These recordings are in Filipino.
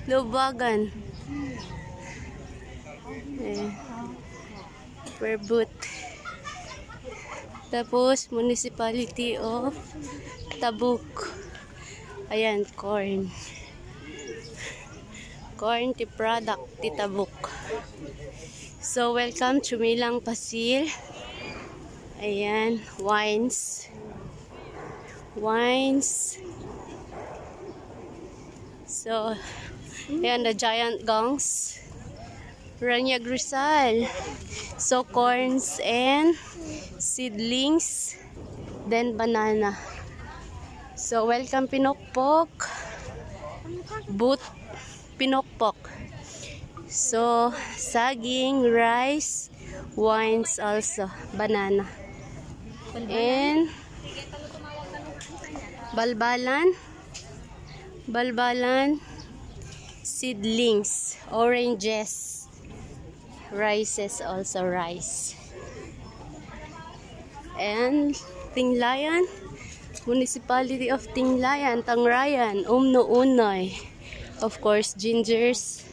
Lubagan. Perbut. Tapos, Municipality of Tabuk. Ayan, corn. Corn ti product ti Tabuk. So, welcome Chumilang Pasil. Ayan, wines. Wines. So, ayan, the giant gongs. Ranyag Rizal. So, corns and seedlings. Then, banana. So, welcome Pinokpok. Boot Pinokpok. So, saging, rice, wines also. Banana. And, balbalan. Balbalan. Seedlings. Oranges. Rices also. Rice. And, Tinglayan. Municipality of Tinglayan. Tangrayan. Umno-Unoy. Of course, gingers.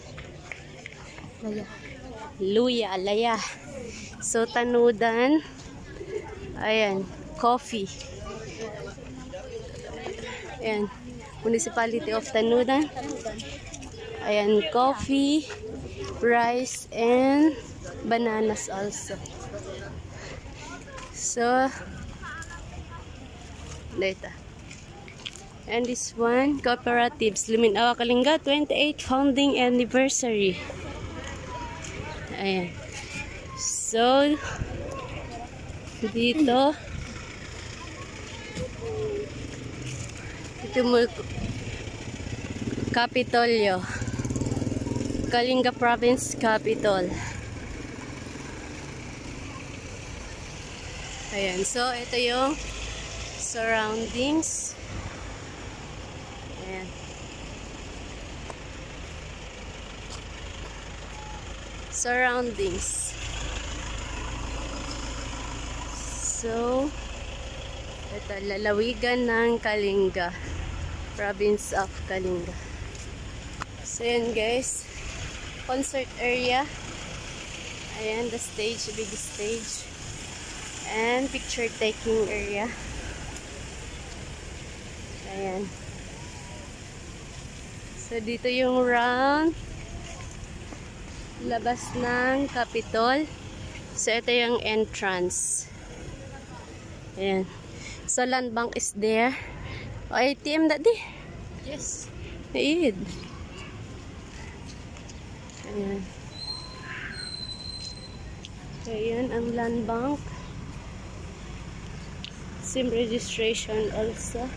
Luya. Alaya. So, Tanudan. Ayan. Coffee. Ayan. Municipality of Tanudan. Ayan. Coffee. Rice. And bananas also. So, later. And this one, cooperatives. Liminawa Kalinga, 28th founding anniversary. Ayan. So, dito, ito mo, Kapitolyo. Kalinga Province Capital. Ayan. So, ito yung surroundings. Ayan. Surroundings. So, ito, lalawigan ng Kalinga. Province of Kalinga. So, yan guys. Concert area. Ayan, the stage, big stage. And picture taking area. Ayan. So, dito yung round. Labas ng Capitol. So, ito yung entrance. Ayan. So, land bank is there. O, ATM dati? Yes. Naid. Ayan. So, ayan ang land bank. SIM registration also.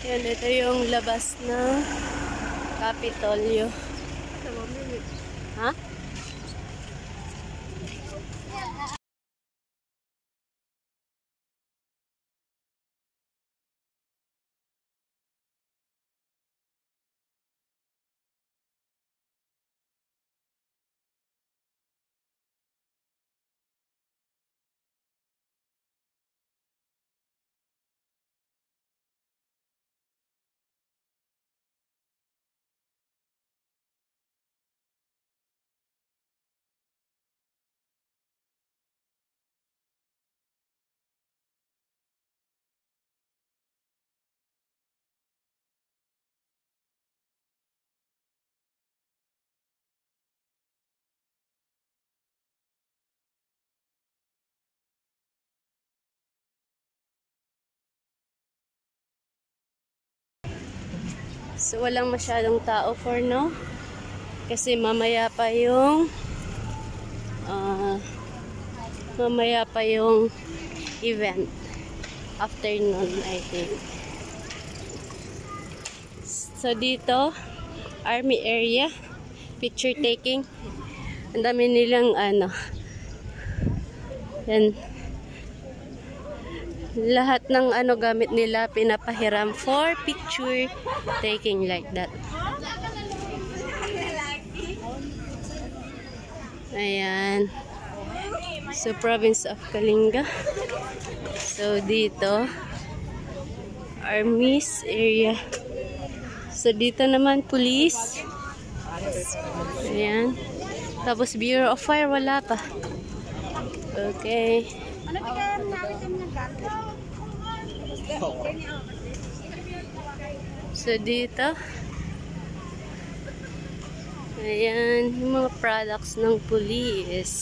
Ayan, ito yung labas ng Kapitolyo. Ha? So, walang masyadong tao for now. Kasi mamaya pa yung event. Afternoon, I think. So, dito, army area. Picture taking. Ang dami nilang yan. Lahat ng gamit nila pinapahiram for picture taking like that. Ayan. So, province of Kalinga. So, dito Armies area. So, dito naman, police. Ayan. Tapos, Bureau of Fire, wala pa. Okay. So, dito. Ayan, yung mga products ng police.